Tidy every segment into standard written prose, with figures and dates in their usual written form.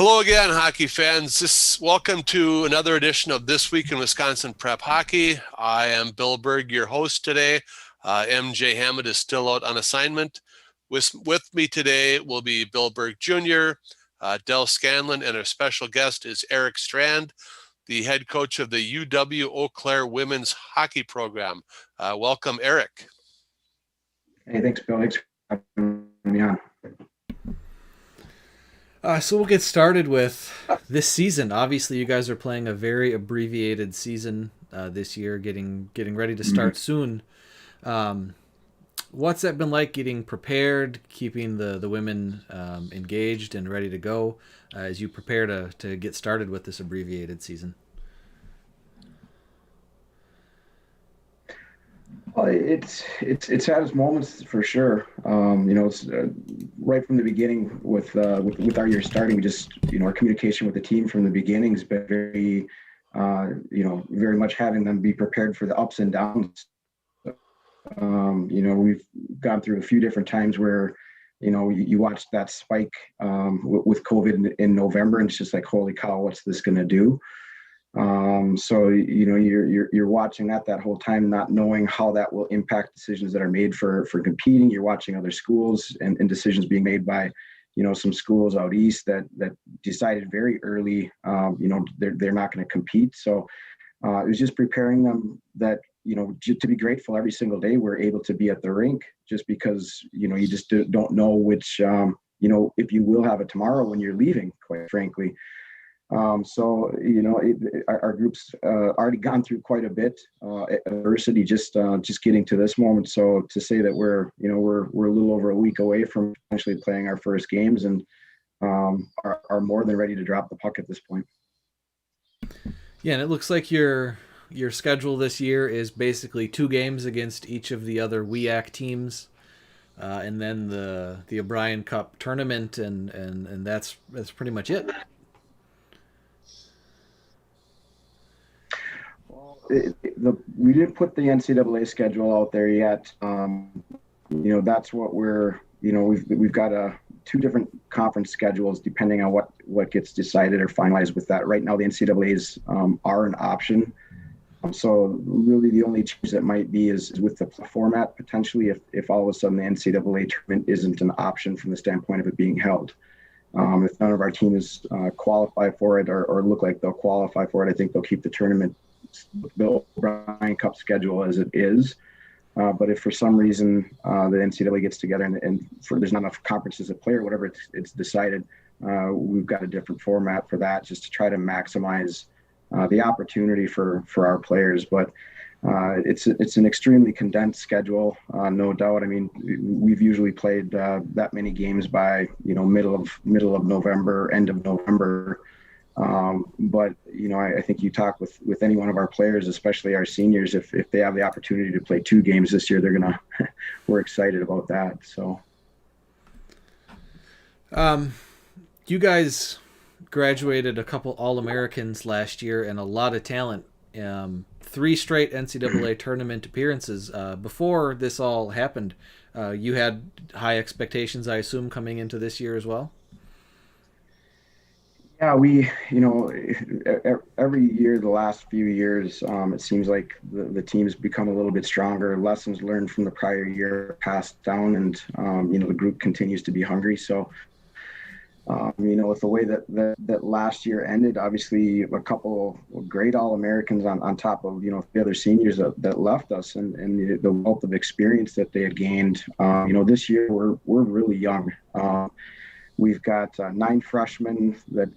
Hello again, hockey fans. Welcome to another edition of This Week in Wisconsin Prep Hockey. I am Bill Berg, your host today. MJ Hammond is still out on assignment. With me today will be Bill Berg Jr., Del Scanlon, and our special guest is Erik Strand, the head coach of the UW Eau Claire women's hockey program. Welcome, Erik. Hey, thanks, Bill. Thanks for having me on. So we'll get started with this season. Obviously, you guys are playing a very abbreviated season this year, getting ready to start soon. What's that been like getting prepared, keeping the women engaged and ready to go as you prepare to get started with this abbreviated season? Well, it's had its moments for sure. It's right from the beginning with our year starting. We just our communication with the team from the beginning has been very very much having them be prepared for the ups and downs. We've gone through a few different times where you watch that spike with COVID in November, and it's just like, holy cow, what's this going to do? So you're watching that whole time, not knowing how that will impact decisions that are made for competing. You're watching other schools and decisions being made by some schools out east that decided very early they're not going to compete. So it was just preparing them that to be grateful every single day we're able to be at the rink, just because you just don't know which if you will have it tomorrow when you're leaving, quite frankly. Our group's already gone through quite a bit adversity, just getting to this moment. So to say that we're a little over a week away from potentially playing our first games, and are more than ready to drop the puck at this point. Yeah, and it looks like your schedule this year is basically 2 games against each of the other WIAC teams, and then the O'Brien Cup tournament, and that's pretty much it. We didn't put the NCAA schedule out there yet. That's what we've got 2 different conference schedules depending on what gets decided or finalized with that. Right now, the NCAA's are an option. So really the only change that might be is with the format, potentially, if all of a sudden the NCAA tournament isn't an option from the standpoint of it being held. If none of our teams qualify for it or look like they'll qualify for it, I think they'll keep the tournament, the O'Brien Cup schedule as it is. But if for some reason the NCAA gets together and there's not enough conferences to play or whatever it's decided, we've got a different format for that, just to try to maximize the opportunity for our players. But it's an extremely condensed schedule, no doubt. I mean, we've usually played that many games by middle of November, end of November. But I think you talk with any one of our players, especially our seniors, if they have the opportunity to play 2 games this year, we're excited about that. So you guys graduated a couple All-Americans last year and a lot of talent. 3 straight NCAA tournament appearances. Before this all happened, you had high expectations, I assume, coming into this year as well? Yeah, every year, the last few years, it seems like the team's become a little bit stronger. Lessons learned from the prior year passed down, and the group continues to be hungry. So, with the way that last year ended, obviously a couple of great All-Americans on top of the other seniors that left us, and the wealth of experience that they had gained. This year we're really young. We've got 9 freshmen that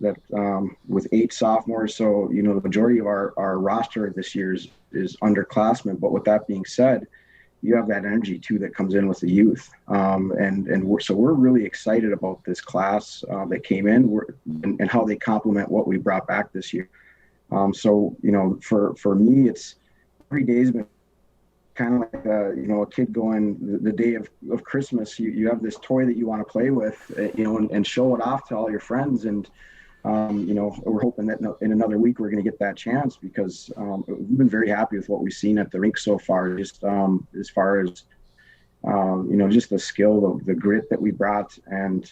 with 8 sophomores. So, the majority of our roster this year is underclassmen. But with that being said, you have that energy too that comes in with the youth. We're really excited about this class that came in and how they complement what we brought back this year. For me, it's every day's been kind of like a kid going the day of Christmas. You have this toy that you want to play with, and show it off to all your friends. And we're hoping that in another week we're going to get that chance, because we've been very happy with what we've seen at the rink so far. Just as far as just the skill, the grit that we brought, and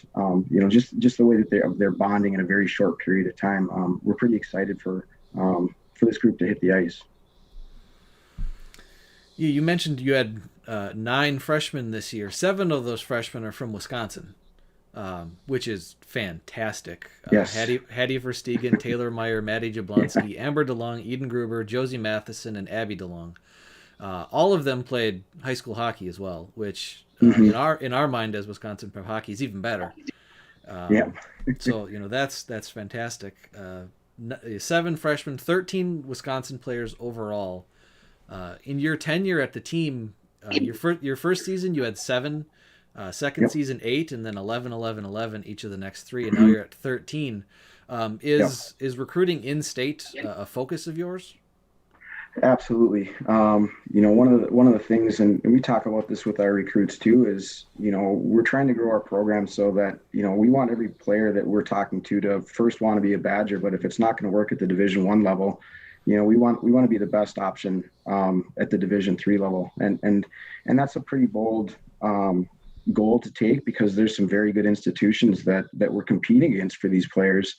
just the way that they're bonding in a very short period of time. We're pretty excited for this group to hit the ice. You mentioned you had 9 freshmen this year. 7 of those freshmen are from Wisconsin, which is fantastic. Yes. Hattie Verstegen, Taylor Meyer, Maddie Jablonski, Amber DeLong, Eden Gruber, Josie Matheson, and Abby DeLong. All of them played high school hockey as well, which in our mind as Wisconsin Prep hockey is even better. So that's fantastic. 7 freshmen, 13 Wisconsin players overall. In your tenure at the team, your first season you had 7, second season 8, and then 11, 11, 11 each of the next 3, and now you're at 13. Is recruiting in state a focus of yours? Absolutely. One of the things, and we talk about this with our recruits too, is, we're trying to grow our program so that, we want every player that we're talking to first want to be a Badger, but if it's not going to work at the Division I level, we want to be the best option at the Division III level. And that's a pretty bold goal to take, because there's some very good institutions that we're competing against for these players.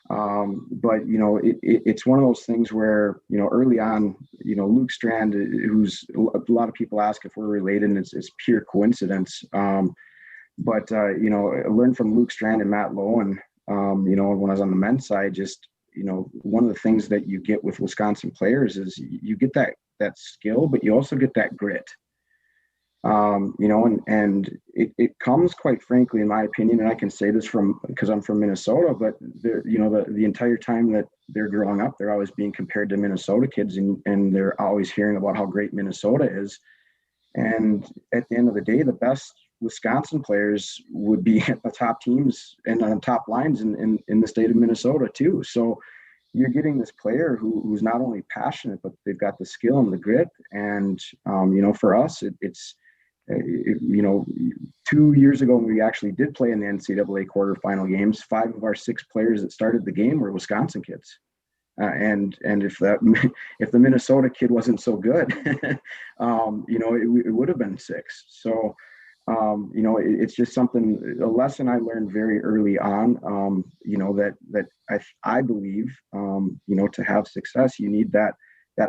But it's one of those things where, early on, Luke Strand, who's a lot of people ask if we're related, and it's pure coincidence. But I learned from Luke Strand and Matt Lowen, when I was on the men's side, just, one of the things that you get with Wisconsin players is you get that skill, but you also get that grit. And it comes, quite frankly, in my opinion, and I can say this because I'm from Minnesota, but the entire time that they're growing up, they're always being compared to Minnesota kids, and they're always hearing about how great Minnesota is. And at the end of the day, the best Wisconsin players would be at the top teams and on top lines in the state of Minnesota too. So you're getting this player who's not only passionate, but they've got the skill and the grit. And, for us, it's 2 years ago, when we actually did play in the NCAA quarterfinal games, 5 of our 6 players that started the game were Wisconsin kids. And if the Minnesota kid wasn't so good, it would have been 6. So, it's just a lesson I learned very early on, that I believe, to have success, you need that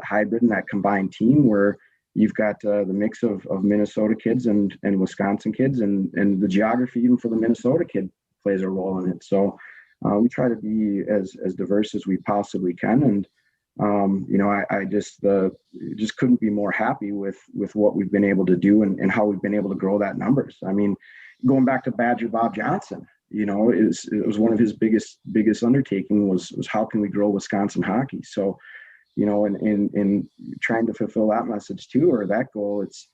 hybrid and that combined team where you've got the mix of Minnesota kids and Wisconsin kids, and the geography even for the Minnesota kid plays a role in it. So we try to be as diverse as we possibly can. And, I just couldn't be more happy with what we've been able to do and how we've been able to grow that numbers. I mean, going back to Badger Bob Johnson, it was one of his biggest undertaking was how can we grow Wisconsin hockey? So, in trying to fulfill that message too, or that goal, it's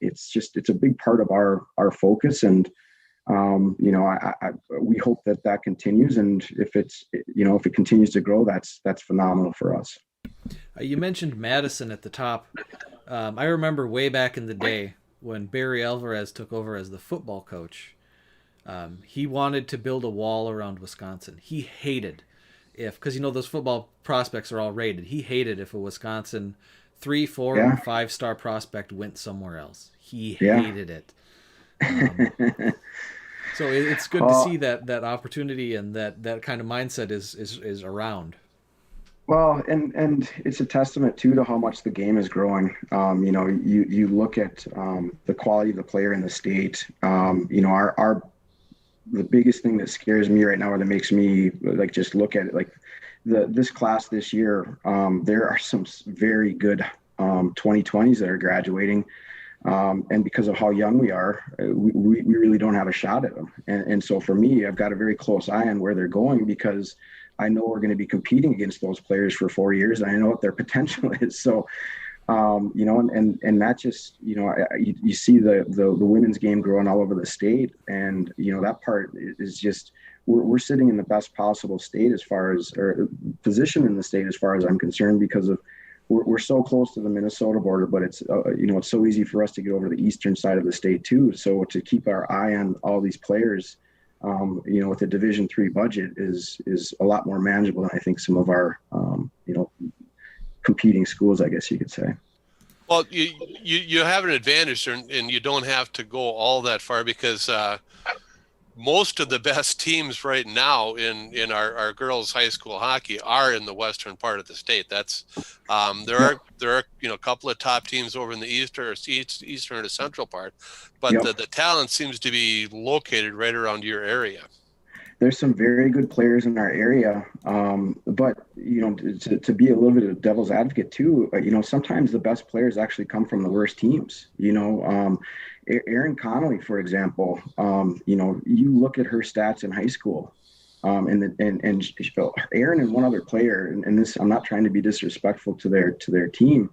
a big part of our focus. And, we hope that continues. And if it continues to grow, that's phenomenal for us. You mentioned Madison at the top. I remember way back in the day when Barry Alvarez took over as the football coach. He wanted to build a wall around Wisconsin. He hated because those football prospects are all rated. He hated if a Wisconsin 3, 4, or 5-star prospect went somewhere else. He hated it. So it's good to see that opportunity and that kind of mindset is around. Well, and it's a testament too to how much the game is growing. You look at the quality of the player in the state. The biggest thing that scares me right now, or that makes me just look at it, this class this year, there are some very good 2020s that are graduating, and because of how young we are, we really don't have a shot at them. And so for me, I've got a very close eye on where they're going, because I know we're going to be competing against those players for 4 years, and I know what their potential is. So, and that just, you see the women's game growing all over the state, and that part is just we're sitting in the best possible state or position in the state as far as I'm concerned, because of we're so close to the Minnesota border, but it's it's so easy for us to get over the eastern side of the state too. So to keep our eye on all these players, with a Division III budget is a lot more manageable than I think some of our, competing schools, I guess you could say. Well, you have an advantage there, and you don't have to go all that far because most of the best teams right now in our girls high school hockey are in the western part of the state. That's there are a couple of top teams over in the eastern or the central part, but Yep. the talent seems to be located right around your area. There's some very good players in our area, but to be a little bit of devil's advocate too, sometimes the best players actually come from the worst teams. Erin Connolly, for example, you look at her stats in high school, and Erin and one other player, and this, I'm not trying to be disrespectful to their team,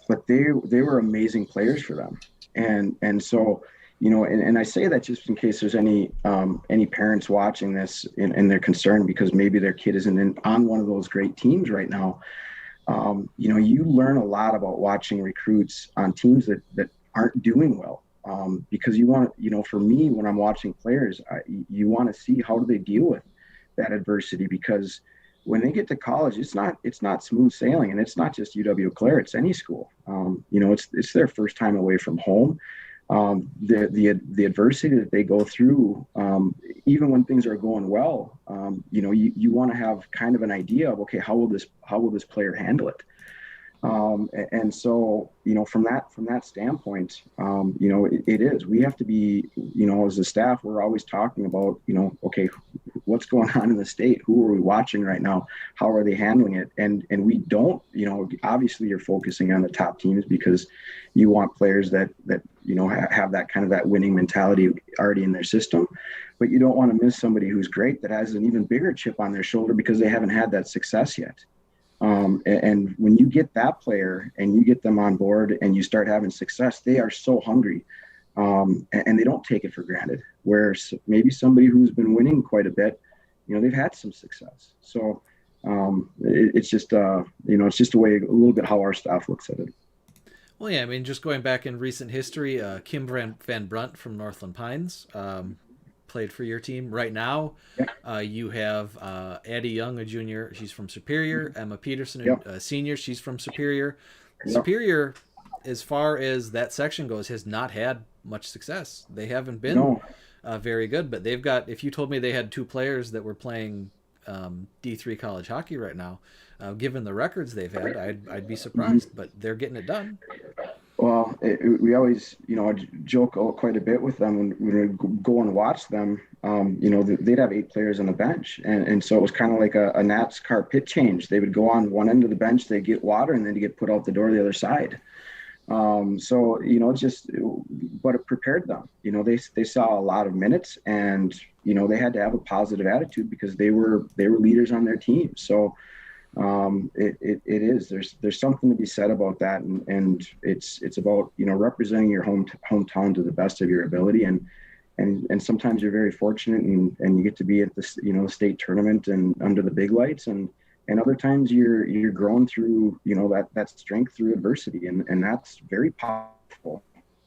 but they were amazing players for them, and so. And I say that just in case there's any parents watching this and they're concerned because maybe their kid isn't on one of those great teams right now. You learn a lot about watching recruits on teams that aren't doing well. Because you want, for me, when I'm watching players, you want to see how do they deal with that adversity, because when they get to college, it's not smooth sailing, and it's not just UW Eau Claire, it's any school. It's their first time away from home. The adversity that they go through, even when things are going well, you want to have kind of an idea of, okay, how will this player handle it? And so, from that standpoint, it is, we have to be, as a staff, we're always talking about, okay, what's going on in the state? Who are we watching right now? How are they handling it? And we don't, obviously you're focusing on the top teams because you want players that have that kind of that winning mentality already in their system, but you don't want to miss somebody who's great that has an even bigger chip on their shoulder because they haven't had that success yet. And when you get that player and you get them on board and you start having success, they are so hungry, and they don't take it for granted. Whereas maybe somebody who's been winning quite a bit, they've had some success. So it's just a way, a little bit how our staff looks at it. Well, yeah, I mean, just going back in recent history, Kim Van Brunt from Northland Pines played for your team. Right now, you have Addie Young, a junior. She's from Superior. Emma Peterson, a senior. She's from Superior. Superior, as far as that section goes, has not had much success. They haven't been very good, but they've got, if you told me they had two players that were playing D3 college hockey right now, given the records they've had, I'd be surprised, but they're getting it done. Well, we always, joke quite a bit with them when we go and watch them. They'd have 8 players on the bench, and so it was kind of like a NASCAR pit change. They would go on one end of the bench, they get water, and then to get put out the door the other side. But it prepared them. They saw a lot of minutes, and they had to have a positive attitude because they were leaders on their team. So. It is, there's something to be said about that, and it's about representing your hometown to the best of your ability, and sometimes you're very fortunate and you get to be at the the state tournament and under the big lights, and other times you're growing through that strength through adversity, and that's very powerful.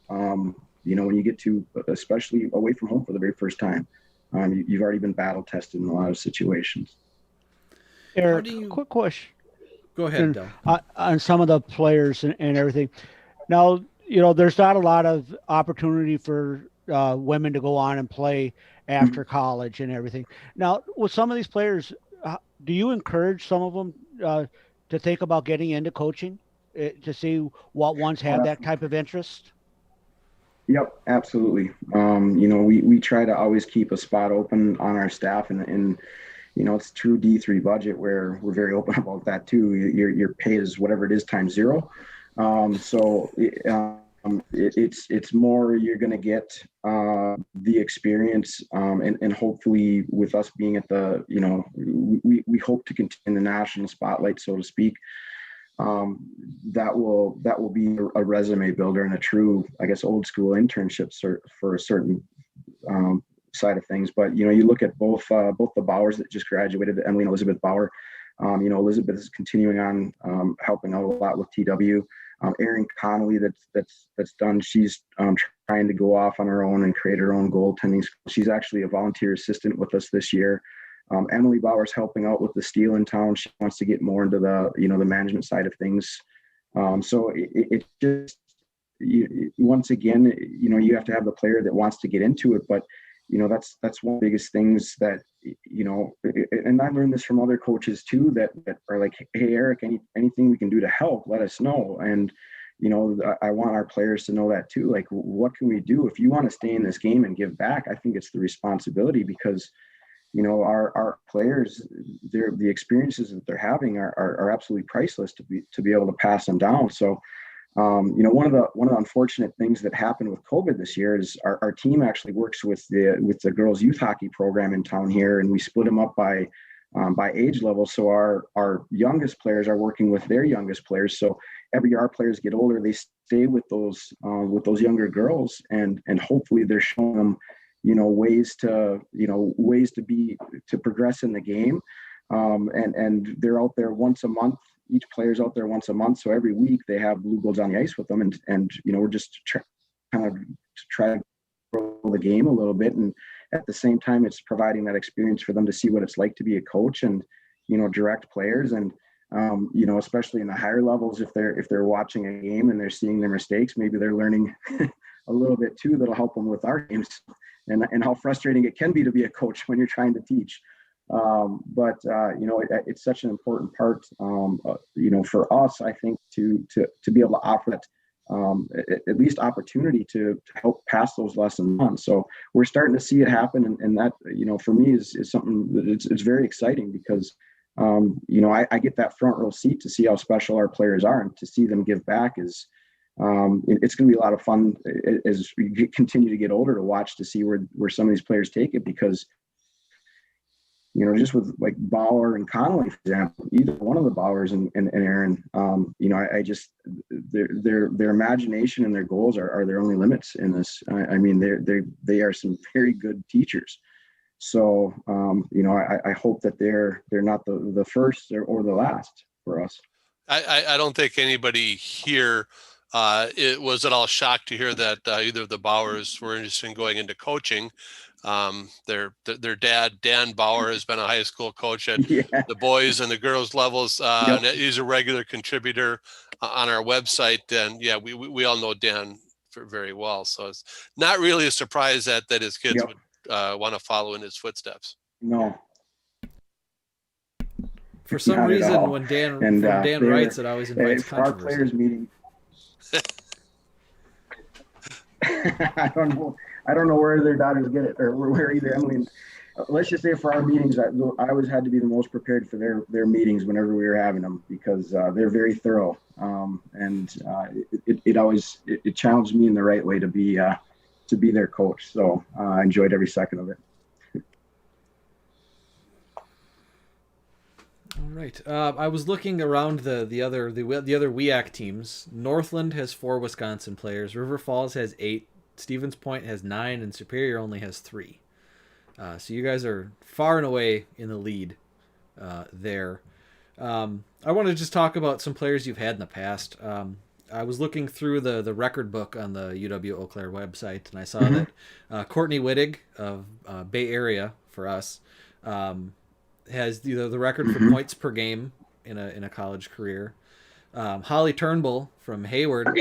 When you get to, especially away from home for the very first time, you've already been battle tested in a lot of situations. Erik, quick question. Go ahead, Del. On some of the players and everything. Now, there's not a lot of opportunity for women to go on and play after college and everything. Now, with some of these players, do you encourage some of them to think about getting into coaching to see what ones have that type of interest? Yep, absolutely. We try to always keep a spot open on our staff, and it's true D3 budget where we're very open about that too. Your pay is whatever it is times 0. It's more, you're going to get the experience, and hopefully with us being at the, we hope to continue the national spotlight, so to speak. That will be a resume builder and a true, I guess, old school internship for a certain side of things. But you look at both the Bowers that just graduated, Emily and Elizabeth Bauer. Elizabeth is continuing on helping out a lot with TW. Erin Connolly that's done. She's trying to go off on her own and create her own goaltending school. She's actually a volunteer assistant with us this year. Emily Bauer's helping out with the steel in town. She wants to get more into the the management side of things. So it just, once again, you have to have the player that wants to get into it. But that's one of the biggest things that, and I learned this from other coaches too, that are like, hey, Erik, anything we can do to help, let us know. And I want our players to know that too. Like, what can we do? If you want to stay in this game and give back, I think it's the responsibility, because our players, the experiences that they're having are absolutely priceless to be able to pass them down. So one of the unfortunate things that happened with COVID this year is our team actually works with the girls youth hockey program in town here, and we split them up by age level. So our youngest players are working with their youngest players. So every year our players get older, they stay with those younger girls, and hopefully they're showing them ways to progress in the game. And they're out there once a month. Each player's out there once a month. So every week they have blue goals on the ice with them. And we're just trying to grow the game a little bit. And at the same time, it's providing that experience for them to see what it's like to be a coach and, direct players. And, especially in the higher levels, if they're watching a game and they're seeing their mistakes, maybe they're learning a little bit too, that'll help them with our games, and how frustrating it can be to be a coach when you're trying to teach. But it's such an important part, for us, I think, to be able to offer that, at least opportunity to help pass those lessons on. So we're starting to see it happen. And that, for me is something that it's very exciting, because, I get that front row seat to see how special our players are, and to see them give back is, it's going to be a lot of fun as we continue to get older, to watch, to see where some of these players take it. Because just with like Bauer and Connolly, for example, either one of the Bauers and Aaron, I just, their imagination and their goals are their only limits in this. I mean, they are some very good teachers. So, I hope that they're not the first or the last for us. I don't think anybody here it was at all shocked to hear that either of the Bauers were interested in going into coaching. Their dad, Dan Bauer, has been a high school coach at the boys and the girls levels. And he's a regular contributor on our website. And we all know Dan very well. So it's not really a surprise that his kids would want to follow in his footsteps. No. For some reason, when Dan writes, it always invites controversy. Our players meeting. I don't know where their daughters get it, or where either Emily. Let's just say for our meetings, I always had to be the most prepared for their meetings whenever we were having them, because they're very thorough, and it always challenged me in the right way to be their coach. So I enjoyed every second of it. All right. I was looking around the other WIAC teams. Northland has 4 Wisconsin players. River Falls has 8. Stevens Point has 9, and Superior only has 3. So you guys are far and away in the lead there. I want to just talk about some players you've had in the past. I was looking through the record book on the UW Eau Claire website, and I saw that Courtney Wittig of Bay Area for us has the record for points per game in a college career. Holly Turnbull from Hayward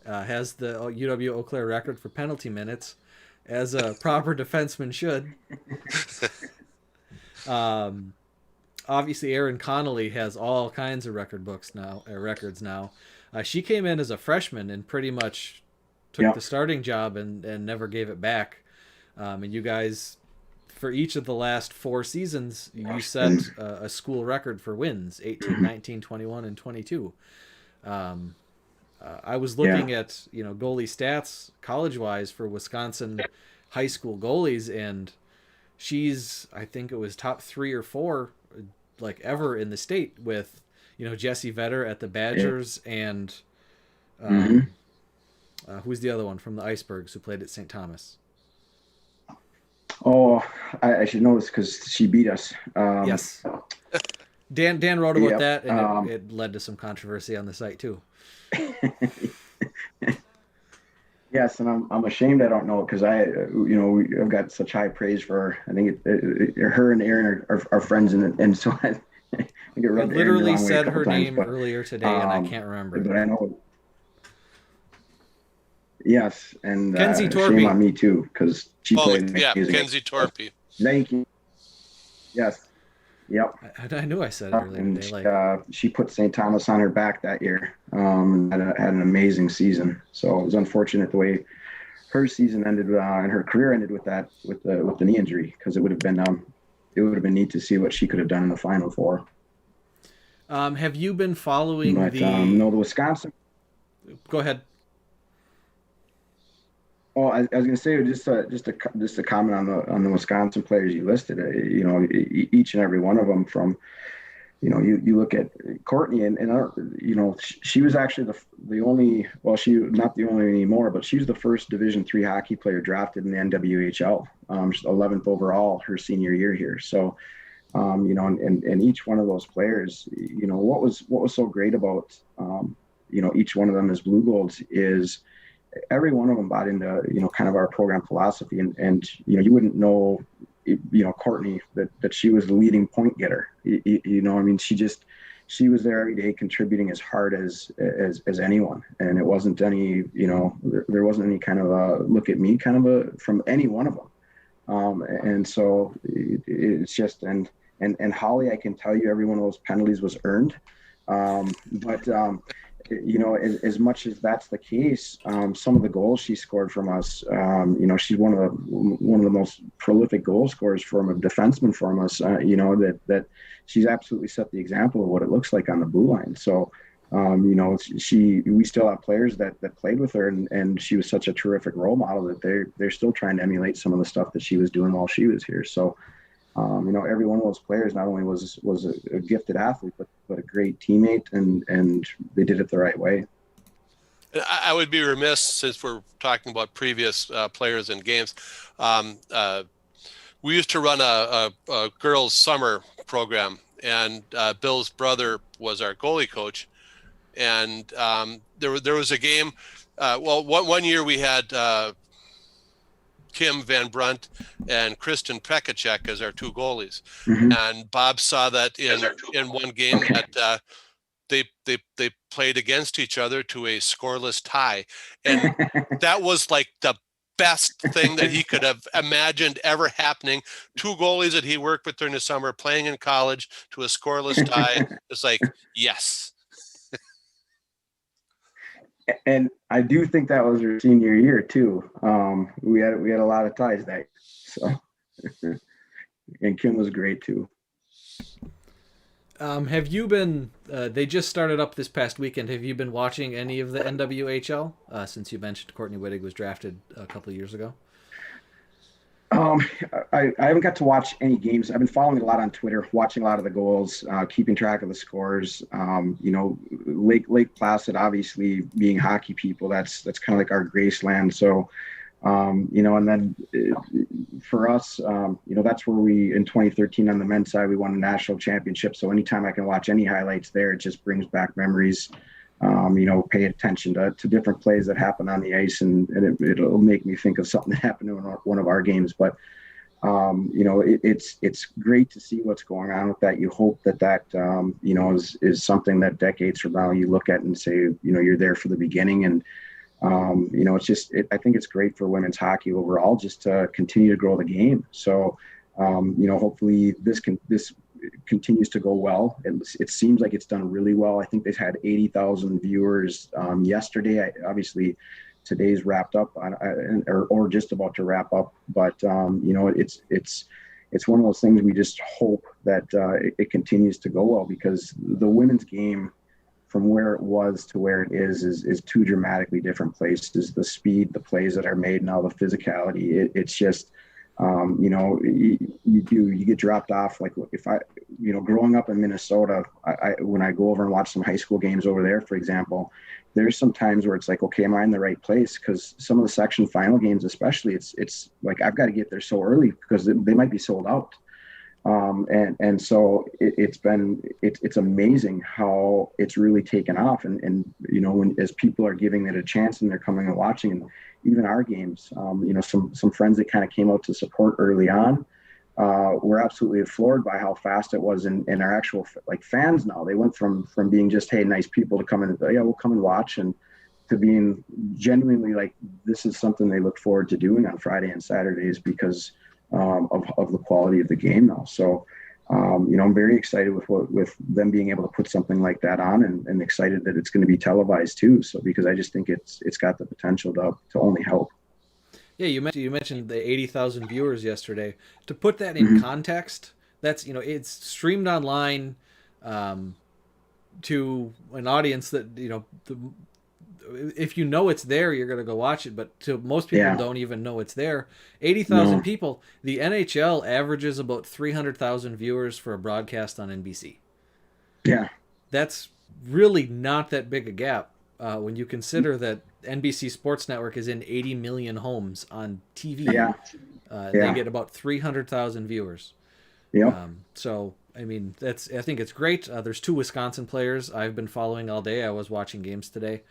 has the UW Eau Claire record for penalty minutes, as a proper defenseman should. Obviously, Erin Connolly has all kinds of records now. She came in as a freshman and pretty much took the starting job and never gave it back. And you guys, for each of the last 4 seasons, you set a school record for wins: 18, 19, 21, and 22. I was looking at goalie stats college-wise for Wisconsin high school goalies, and she's, I think it was top 3 or 4 like ever in the state, with Jesse Vetter at the Badgers and who's the other one from the Icebergs who played at St. Thomas? Oh, I should know this because she beat us. Yes. Dan wrote about that, and it led to some controversy on the site too. Yes, and I'm ashamed I don't know it, because I've got such high praise for her. I think her and Aaron are friends, and so get I rubbed literally the wrong way a said couple her times, name but earlier today, and I can't remember but it. I know. Yes, and Kenzie shame Torpy. on me too, because she Oh, played yeah, amazing. Kenzie Torpy. Thank you. Yes. Yep. I knew I said it earlier And today. she put St. Thomas on her back that year. Had an amazing season. So it was unfortunate the way her season ended and her career ended with the knee injury, because it would have been neat to see what she could have done in the Final Four. Have you been following But no, the Wisconsin. Go ahead. Oh, I was going to say just a comment on the Wisconsin players you listed. Each and every one of them, from you look at Courtney, and she was actually the only, well, she not the only anymore, but she was the first Division III hockey player drafted in the NWHL, 11th overall her senior year here. So and each one of those players, what was so great about each one of them as Blue Golds is every one of them bought into kind of our program philosophy, and you wouldn't know Courtney that she was the leading point getter. I mean, she was there every day contributing as hard as anyone, and it wasn't any there wasn't any kind of a look at me kind of a from any one of them. And so it's just and Holly, I can tell you every one of those penalties was earned. But as much as that's the case, some of the goals she scored from us, she's one of the most prolific goal scorers from a defenseman from us. That she's absolutely set the example of what it looks like on the blue line. So, we still have players that played with her, and she was such a terrific role model that they're still trying to emulate some of the stuff that she was doing while she was here. So, every one of those players not only was a gifted athlete, but a great teammate, and they did it the right way. I would be remiss, since we're talking about previous players and games. We used to run a girls' summer program, and Bill's brother was our goalie coach. And there was a game. One year we had Kim Van Brunt and Kristen Pekacek as our two goalies. Mm-hmm. And Bob saw that in one game that they played against each other to a scoreless tie. And that was like the best thing that he could have imagined ever happening. Two goalies that he worked with during the summer playing in college to a scoreless tie. It's like, yes. And I do think that was her senior year too. We had a lot of ties that year, so and Kim was great too. Have you been? They just started up this past weekend. Have you been watching any of the NWHL since you mentioned Courtney Wittig was drafted a couple of years ago? I haven't got to watch any games. I've been following a lot on Twitter, watching a lot of the goals, keeping track of the scores. Lake Placid, obviously being hockey people, that's kind of like our Graceland. So, and then for us, that's where we, in 2013 on the men's side, we won a national championship. So anytime I can watch any highlights there, it just brings back memories. Pay attention to different plays that happen on the ice, and it'll make me think of something that happened in one of our games. But, it's great to see what's going on with that. You hope that is something that decades from now you look at and say, you're there for the beginning. And, I think it's great for women's hockey overall, just to continue to grow the game. So, hopefully this continues to go well. It seems like it's done really well. I think they've had 80,000 viewers yesterday. Obviously, today's wrapped up or just about to wrap up. But it's one of those things we just hope that it continues to go well, because the women's game, from where it was to where it is two dramatically different places. The speed, the plays that are made, now the physicality. It's just. You get dropped off. Like if I, growing up in Minnesota, when I go over and watch some high school games over there, for example, there's some times where it's like, okay, am I in the right place? Because some of the section final games, especially, it's like I've got to get there so early because they might be sold out. And so it's amazing how it's really taken off, and as people are giving it a chance and they're coming and watching, and even our games, some friends that kind of came out to support early on, were absolutely floored by how fast it was, and our actual like fans now. They went from being just, hey, nice people, to come in and, yeah, we'll come and watch, and to being genuinely like, this is something they look forward to doing on Friday and Saturdays because of the quality of the game now. So I'm very excited with them being able to put something like that on, and excited that it's going to be televised too. So because I just think it's got the potential to only help. Yeah, you mentioned the 80,000 viewers yesterday. To put that in Mm-hmm. context, that's it's streamed online to an audience that if you know it's there, you're going to go watch it. But to most people, Yeah. don't even know it's there. 80,000 No. people. The NHL averages about 300,000 viewers for a broadcast on NBC. Yeah. That's really not that big a gap when you consider that NBC Sports Network is in 80 million homes on TV. Yeah. They get about 300,000 viewers. Yep. So I mean, I think it's great. There's 2 Wisconsin players I've been following all day. I was watching games today.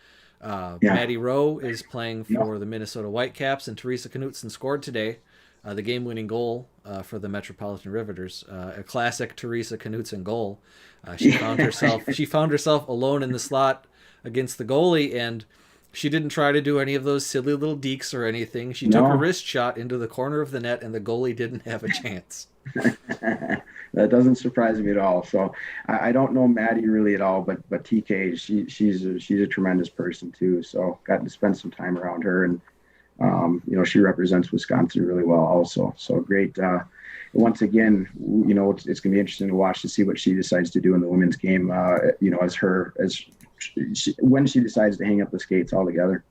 Maddie Rowe is playing for the Minnesota Whitecaps, and Teresa Knutson scored today the game-winning goal for the Metropolitan Riveters. A classic Teresa Knutson goal. She found herself alone in the slot against the goalie, and she didn't try to do any of those silly little dekes or anything. She took a wrist shot into the corner of the net, and the goalie didn't have a chance. That doesn't surprise me at all. So I don't know Maddie really at all, but TK, she's a tremendous person too. So got to spend some time around her, and she represents Wisconsin really well also. So great. Once again, it's going to be interesting to watch to see what she decides to do in the women's game. When she decides to hang up the skates altogether.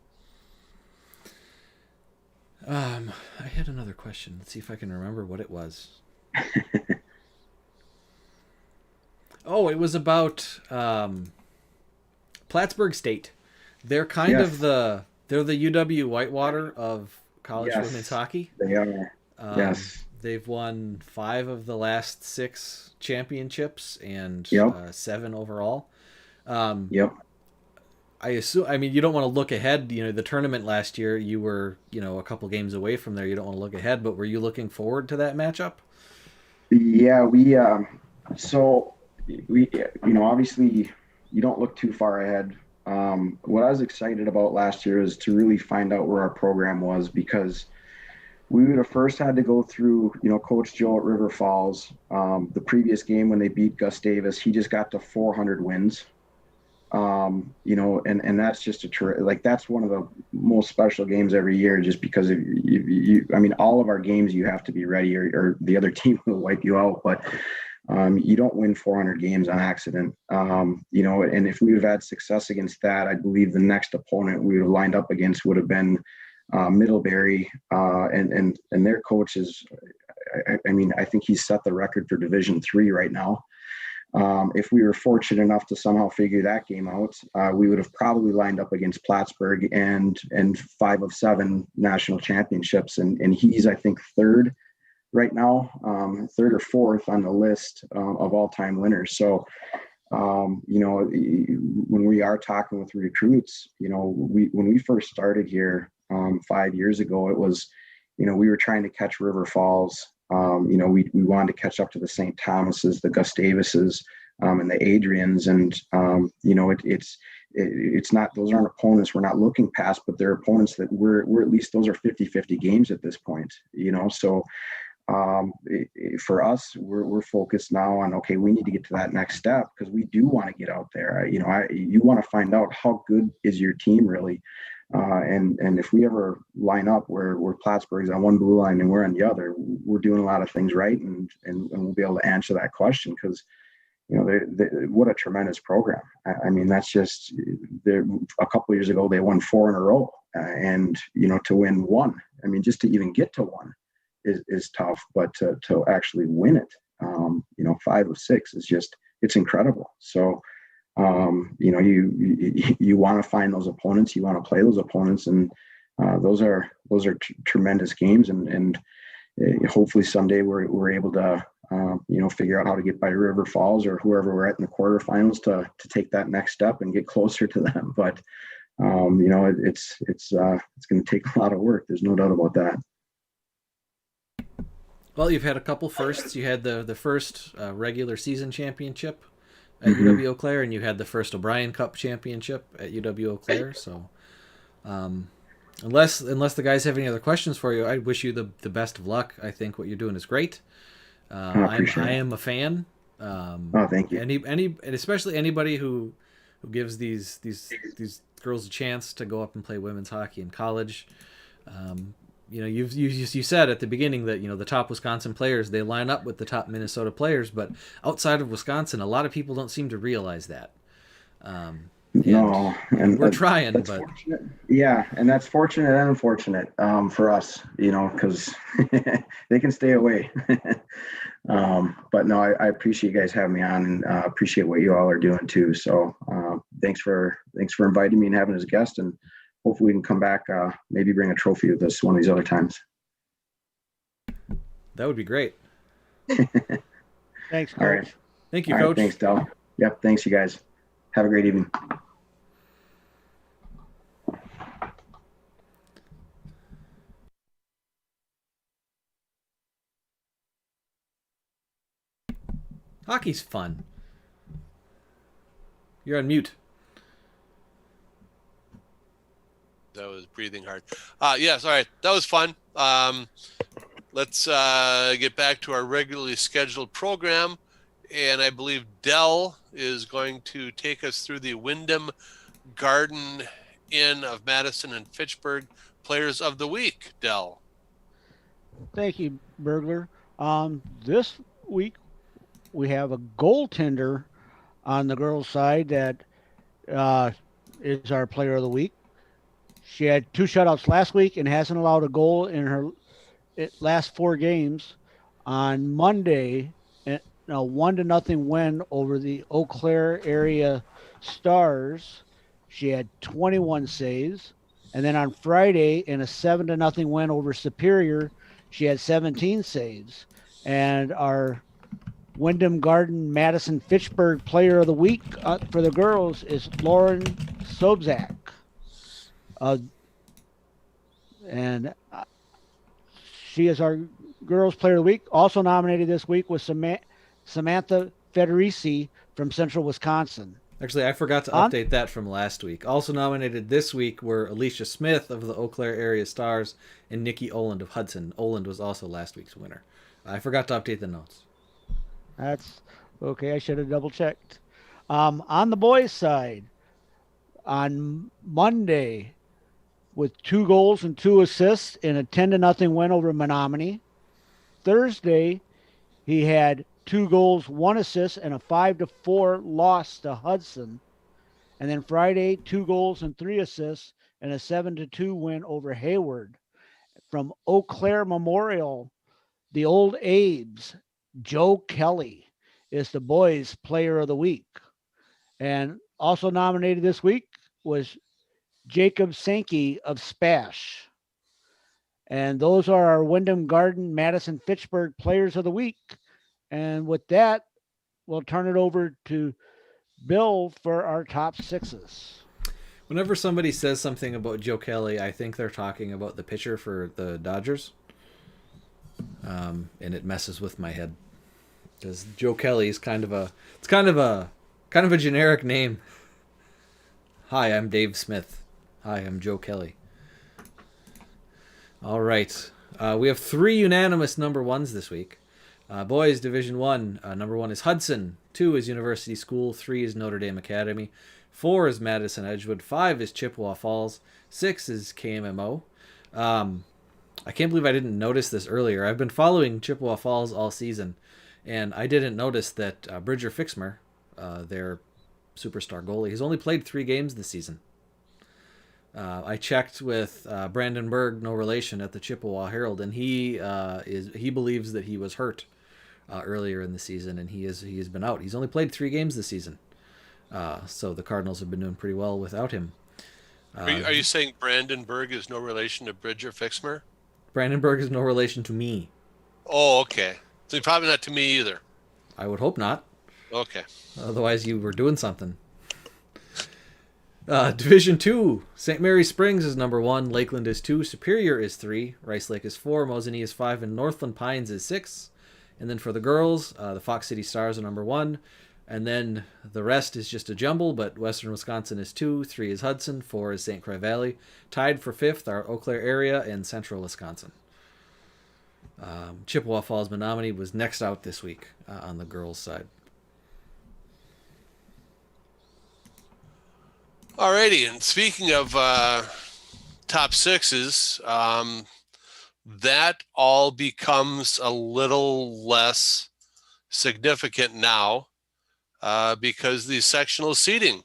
I had another question. Let's see if I can remember what it was. Oh, it was about Plattsburgh State. They're kind of they're the UW Whitewater of college women's hockey. They are. Yes. They've won 5 of the last 6 championships and 7 overall. Yep. I assume. I mean, you don't want to look ahead. The tournament last year, you were a couple games away from there. You don't want to look ahead, but were you looking forward to that matchup? Yeah, we obviously you don't look too far ahead. What I was excited about last year is to really find out where our program was, because we would have first had to go through, Coach Joe at River Falls. The previous game when they beat Gustavus, he just got to 400 wins. And that's just that's one of the most special games every year, just because all of our games, you have to be ready or the other team will wipe you out. But, you don't win 400 games on accident. And if we would have had success against that, I believe the next opponent we would have lined up against would have been, Middlebury, and their coach is, I think he's set the record for Division III right now. If we were fortunate enough to somehow figure that game out, we would have probably lined up against Plattsburgh and 5 of 7 national championships. And he's, I think, 3rd right now, 3rd or 4th on the list of all-time winners. So, when we are talking with recruits, when we first started here 5 years ago, it was, we were trying to catch River Falls. We wanted to catch up to the St. Thomases, the Gustavuses, and the Adrians. And, it's not, those aren't opponents we're not looking past, but they're opponents that we're at least, those are 50-50 games at this point, So for us, we're focused now on, okay, we need to get to that next step, because we do want to get out there. You want to find out how good is your team really. And if we ever line up where Plattsburgh's on one blue line and we're on the other, we're doing a lot of things right, and we'll be able to answer that question, because what a tremendous program. That's just, a couple of years ago they won 4 in a row, and to win 1, just to even get to 1 is tough, but to actually win it, 5 of 6 is just, it's incredible. So you want to find those opponents, you want to play those opponents, and those are tremendous games, and hopefully someday we're able to figure out how to get by River Falls or whoever we're at in the quarterfinals to take that next step and get closer to them. But it's going to take a lot of work. There's no doubt about that. Well, you've had a couple firsts. You had the first regular season championship at UW Eau Claire, and you had the first O'Brien Cup championship at UW Eau Claire. So, unless the guys have any other questions for you, I wish you the best of luck. I think what you're doing is great. I am a fan. Thank you. And especially anybody who gives these girls a chance to go up and play women's hockey in college. You said at the beginning that the top Wisconsin players, they line up with the top Minnesota players, but outside of Wisconsin, a lot of people don't seem to realize that. No, and we're trying, but fortunate. Yeah, and that's fortunate and unfortunate for us, because they can stay away. But no, I appreciate you guys having me on, and appreciate what you all are doing too. So thanks for inviting me and having as a guest, and hopefully we can come back, maybe bring a trophy with us one of these other times. That would be great. Thanks, Coach. All right. Thank you, All Coach. right, thanks, Del. Yep, thanks you guys. Have a great evening. Hockey's fun. You're on mute. That was breathing hard. Yes, all right. That was fun. Let's get back to our regularly scheduled program. And I believe Dell is going to take us through the Wyndham Garden Inn of Madison and Fitchburg Players of the Week. Dell. Thank you, Burglar. This week we have a goaltender on the girls' side that is our Player of the Week. She had 2 shutouts last week and hasn't allowed a goal in her last 4 games. On Monday, a 1-0 win over the Eau Claire area Stars. She had 21 saves. And then on Friday, in a 7-0 win over Superior, she had 17 saves. And our Wyndham Garden Madison Fitchburg Player of the Week for the girls is Lauren Sobzak. And she is our girls Player of the Week. Also nominated this week was Samantha Federici from Central Wisconsin. Actually, I forgot to update that from last week. Also nominated this week were Alicia Smith of the Eau Claire Area Stars and Nikki Oland of Hudson. Oland was also last week's winner. I forgot to update the notes. That's okay. I should have double checked. On the boys' side, on Monday, with 2 goals and 2 assists in a 10-0 win over Menominee. Thursday, he had 2 goals, 1 assist, and a 5-4 loss to Hudson. And then Friday, 2 goals and 3 assists and a 7-2 win over Hayward. From Eau Claire Memorial, the old Abes, Joe Kelly is the boys' Player of the Week. And also nominated this week was Jacob Sankey of Spash. And those are our Wyndham Garden Madison Fitchburg Players of the Week. And with that, we'll turn it over to Bill for our top 6s. Whenever somebody says something about Joe Kelly, I think they're talking about the pitcher for the Dodgers. And it messes with my head. Because Joe Kelly is kind of a generic name. Hi, I'm Dave Smith. Hi, I'm Joe Kelly. All right. We have 3 unanimous number 1s this week. Boys Division 1, number 1 is Hudson, 2 is University School, 3 is Notre Dame Academy, 4 is Madison Edgewood, 5 is Chippewa Falls, 6 is KMMO. I can't believe I didn't notice this earlier. I've been following Chippewa Falls all season, and I didn't notice that Bridger Fixmer, their superstar goalie, has only played 3 games this season. I checked with Brandon Berg, no relation, at the Chippewa Herald, and he believes that he was hurt earlier in the season, and he has been out. He's only played 3 games this season, so the Cardinals have been doing pretty well without him. Are you saying Brandon Berg is no relation to Bridger Fixmer? Brandon Berg is no relation to me. Oh, okay. So probably not to me either. I would hope not. Okay. Otherwise, you were doing something. Division 2, St. Mary Springs is number 1, Lakeland is 2, Superior is 3, Rice Lake is 4, Mosinee is 5, and Northland Pines is 6. And then for the girls, the Fox City Stars are number 1. And then the rest is just a jumble, but Western Wisconsin is 2, 3 is Hudson, 4 is St. Croix Valley. Tied for 5th are Eau Claire area and Central Wisconsin. Chippewa Falls Menominee was next out this week on the girls' side. Alrighty, and speaking of top sixes, that all becomes a little less significant now because the sectional seeding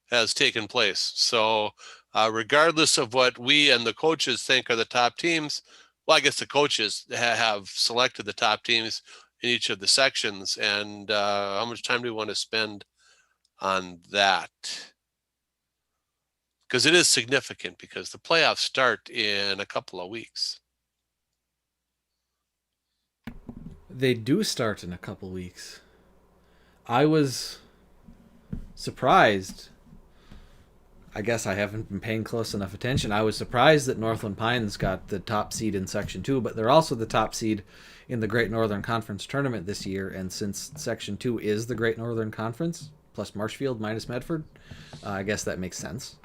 has taken place. So regardless of what we and the coaches think are the top teams, well, I guess the coaches have selected the top teams in each of the sections. And how much time do we want to spend on that? Because it is significant because the playoffs start in a couple of weeks. They do start in a couple weeks. I was surprised. I guess I haven't been paying close enough attention. I was surprised that Northland Pines got the top seed in Section 2, but they're also the top seed in the Great Northern Conference tournament this year. And since Section 2 is the Great Northern Conference, plus Marshfield minus Medford, I guess that makes sense.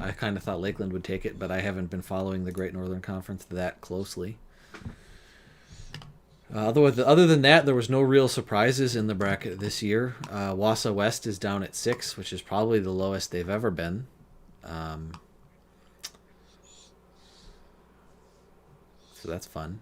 I kind of thought Lakeland would take it, but I haven't been following the Great Northern Conference that closely. Other than that, there was no real surprises in the bracket this year. Wausau West is down at 6, which is probably the lowest they've ever been. So that's fun.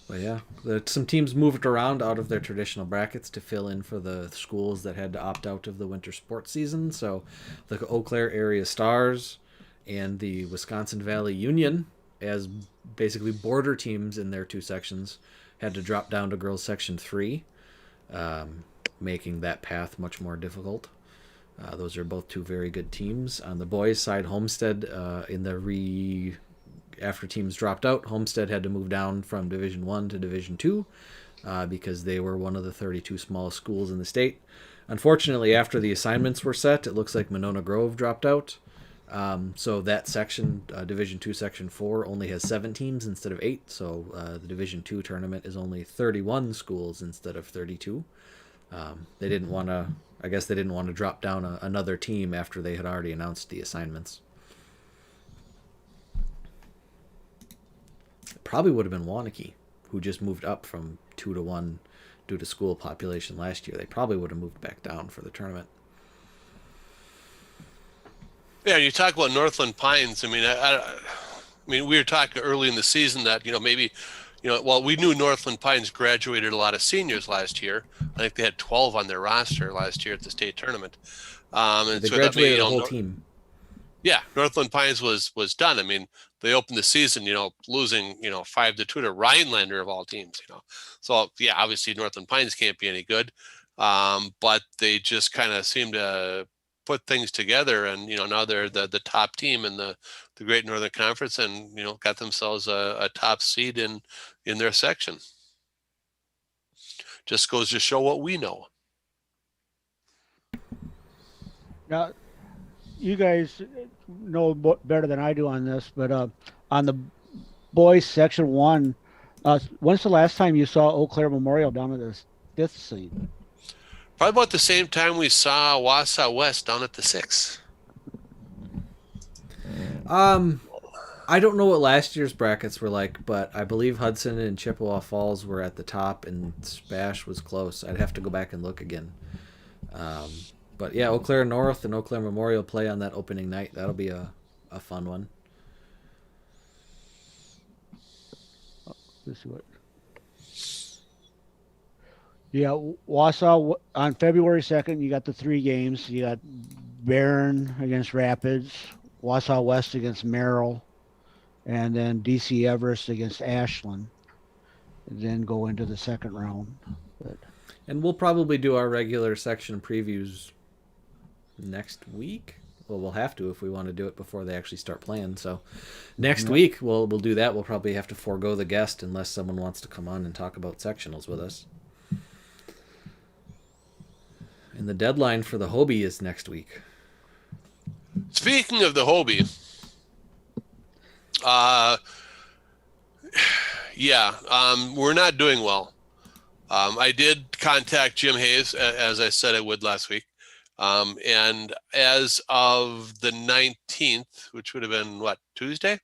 But yeah, some teams moved around out of their traditional brackets to fill in for the schools that had to opt out of the winter sports season. So the Eau Claire area Stars and the Wisconsin Valley Union, as basically border teams in their 2 sections, had to drop down to girls section 3, making that path much more difficult. Those are both 2 very good teams. On the boys' side, Homestead after teams dropped out, Homestead had to move down from Division 1 to Division 2 because they were one of the 32 smallest schools in the state. Unfortunately, after the assignments were set, it looks like Monona Grove dropped out. So that section, Division 2 Section 4, only has 7 teams instead of 8. So the Division 2 tournament is only 31 schools instead of 32. They didn't want to drop down another team after they had already announced the assignments. Probably would have been Waunakee, who just moved up from 2 to 1 due to school population last year. They probably would have moved back down for the tournament. Yeah, you talk about Northland Pines. I mean, we were talking early in the season that, maybe, we knew Northland Pines graduated a lot of seniors last year. I think they had 12 on their roster last year at the state tournament. And they so graduated a whole team. Yeah, Northland Pines was done. I mean, they opened the season, losing, 5-2 to Rhinelander of all teams, So, yeah, obviously Northland Pines can't be any good. But they just kind of seem to put things together, and now they're the top team in the Great Northern Conference, and got themselves a top seed in their section. Just goes to show what we know. Now, you guys know better than I do on this, but on the boys section 1, when's the last time you saw Eau Claire Memorial down at the 5th seed? Probably about the same time we saw Wausau West down at the 6th. I don't know what last year's brackets were like, but I believe Hudson and Chippewa Falls were at the top, and Spash was close. I'd have to go back and look again. But yeah, Eau Claire North and Eau Claire Memorial play on that opening night. That'll be a fun one. Let's see what. Yeah, Wausau on February 2nd, you got the 3 games. You got Barron against Rapids, Wausau West against Merrill, and then DC Everest against Ashland. And then go into the second round. And we'll probably do our regular section previews next week. Well, we'll have to if we want to do it before they actually start playing. So next week we'll do that. We'll probably have to forego the guest unless someone wants to come on and talk about sectionals with us. And the deadline for the Hobie is next week. Speaking of the Hobie, we're not doing well. I did contact Jim Hayes, as I said I would last week. And as of the 19th, which would have been what, Tuesday?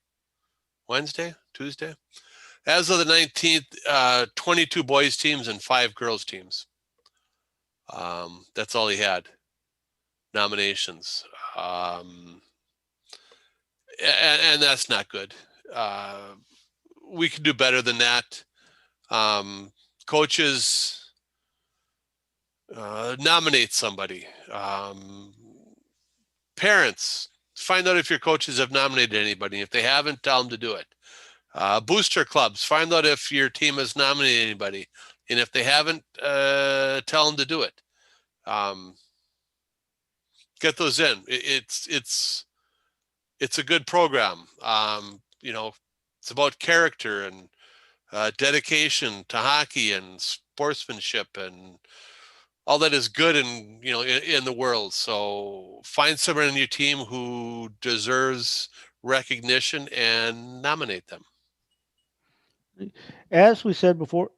Wednesday? Tuesday? As of the 19th, 22 boys teams and 5 girls teams. That's all he had. Nominations. And that's not good. We could do better than that. Coaches, nominate somebody. Parents, find out if your coaches have nominated anybody. If they haven't, tell them to do it. Booster clubs, find out if your team has nominated anybody. And if they haven't, tell them to do it. Get those in. It's a good program. It's about character and dedication to hockey and sportsmanship and all that is good in the world. So find someone in your team who deserves recognition and nominate them. As we said before,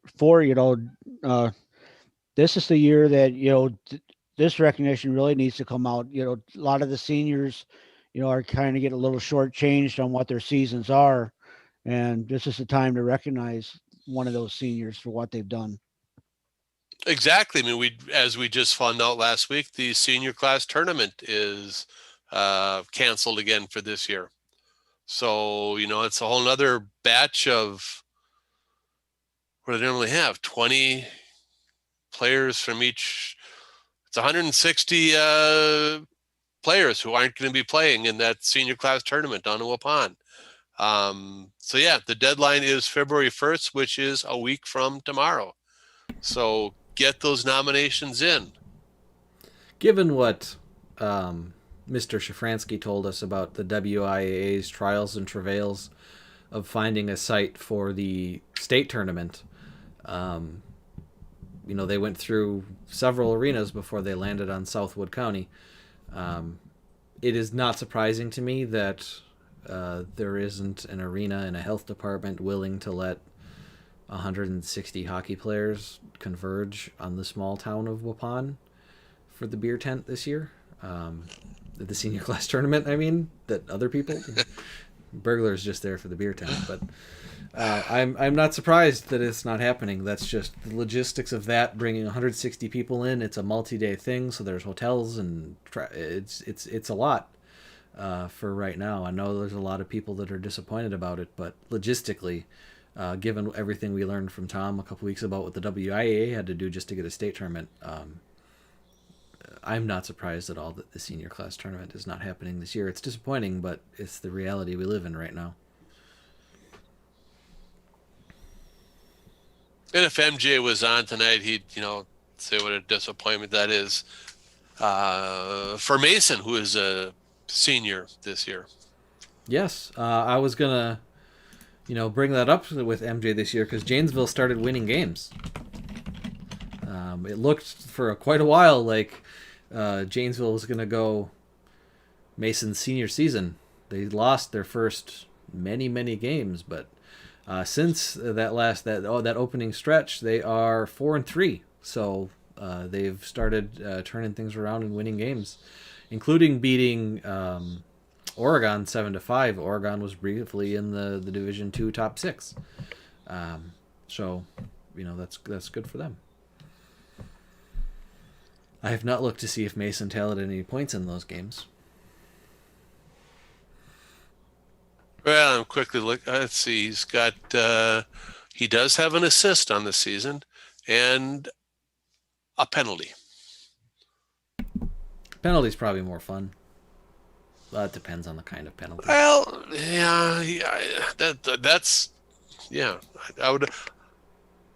this is the year that this recognition really needs to come out. A lot of the seniors, are kind of getting a little shortchanged on what their seasons are, and this is the time to recognize one of those seniors for what they've done. Exactly. I mean, as we just found out last week, the senior class tournament is canceled again for this year. So, it's a whole nother batch of, what do they normally have? 20 players from each. It's 160 players who aren't going to be playing in that senior class tournament on Ottawa Pond. The deadline is February 1st, which is a week from tomorrow. So get those nominations in. Given what Mr. Shafransky told us about the WIAA's trials and travails of finding a site for the state tournament, they went through several arenas before they landed on Southwood County. It is not surprising to me that there isn't an arena and a health department willing to let 160 hockey players converge on the small town of Waupun for the beer tent this year. The senior class tournament, that other people. Burglar's just there for the beer tent, but I'm not surprised that it's not happening. That's just the logistics of that, bringing 160 people in. It's a multi-day thing, so there's hotels and it's a lot for right now. I know there's a lot of people that are disappointed about it, but logistically, given everything we learned from Tom a couple weeks about what the WIAA had to do just to get a state tournament, I'm not surprised at all that the senior class tournament is not happening this year. It's disappointing, but it's the reality we live in right now. And if MJ was on tonight, he'd, say what a disappointment that is for Mason, who is a senior this year. Yes, I was going to, bring that up with MJ this year because Janesville started winning games. It looked for quite a while like Janesville was going to go Mason's senior season. They lost their first many games, but since that opening stretch, they are 4-3. So they've started turning things around and winning games, including beating Oregon 7-5. Oregon was briefly in the Division II top 6. So that's good for them. I have not looked to see if Mason tallied any points in those games. Well, I'm quickly looking. Let's see. He's got. He does have an assist on the season, and a penalty. Penalty's probably more fun. Well, it depends on the kind of penalty. Well, yeah. That's. Yeah, I would.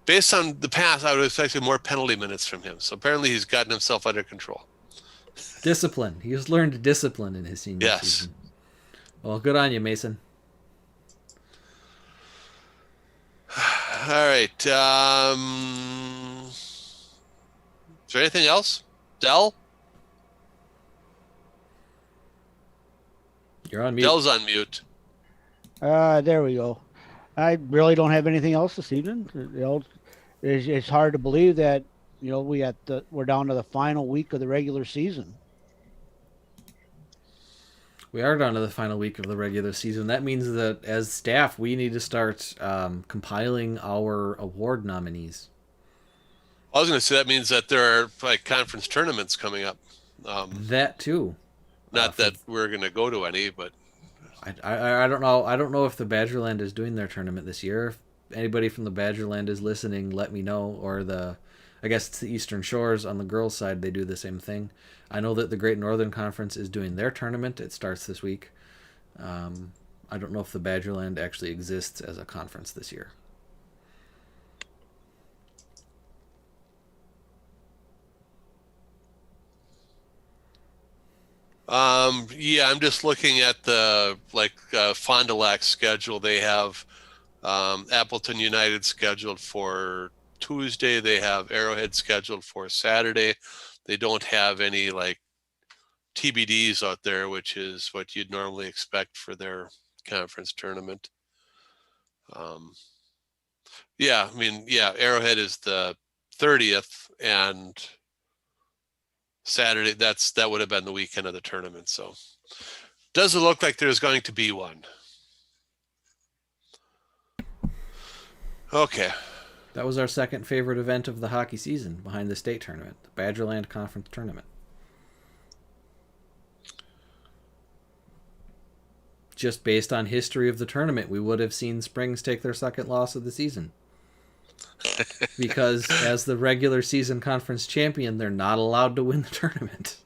Based on the past, I would have expected more penalty minutes from him. So apparently, he's gotten himself under control. Discipline. He's learned discipline in his senior season. Well, good on you, Mason. All right. Is there anything else? Dell? You're on mute. Dell's on mute. There we go. I really don't have anything else this evening. It's hard to believe that we're down to the final week of the regular season. We are down to the final week of the regular season. That means that as staff, we need to start compiling our award nominees. I was going to say that means that there are like conference tournaments coming up. That too. Not that we're going to go to any, but I don't know. I don't know if the Badgerland is doing their tournament this year. If anybody from the Badgerland is listening, let me know. Or I guess it's the Eastern Shores on the girls' side. They do the same thing. I know that the Great Northern Conference is doing their tournament. It starts this week. I don't know if the Badgerland actually exists as a conference this year. Yeah, I'm just looking at the Fond du Lac schedule. They have Appleton United scheduled for Tuesday. They have Arrowhead scheduled for Saturday. They don't have any like TBDs out there, which is what you'd normally expect for their conference tournament. Yeah, I mean, yeah, Arrowhead is the 30th, and Saturday, that would have been the weekend of the tournament. So doesn't look like there's going to be one. Okay. That was our second favorite event of the hockey season behind the state tournament, the Badgerland Conference Tournament. Just based on history of the tournament, we would have seen Springs take their second loss of the season. Because as the regular season conference champion, they're not allowed to win the tournament.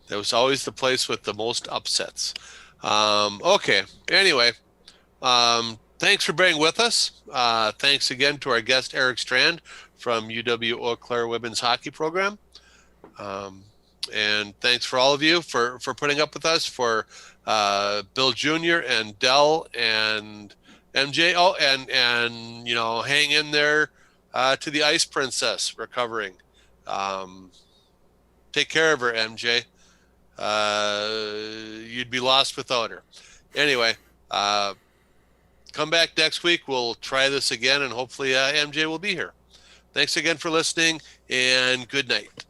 That was always the place with the most upsets. Okay. Anyway, thanks for being with us. Thanks again to our guest, Erik Strand from UW Eau Claire Women's Hockey Program. And thanks for all of you for putting up with us, for Bill Jr. and Dell and MJ. Oh, and hang in there to the Ice Princess recovering. Take care of her, MJ. You'd be lost without her. Anyway, come back next week. We'll try this again, and hopefully MJ will be here. Thanks again for listening, and good night.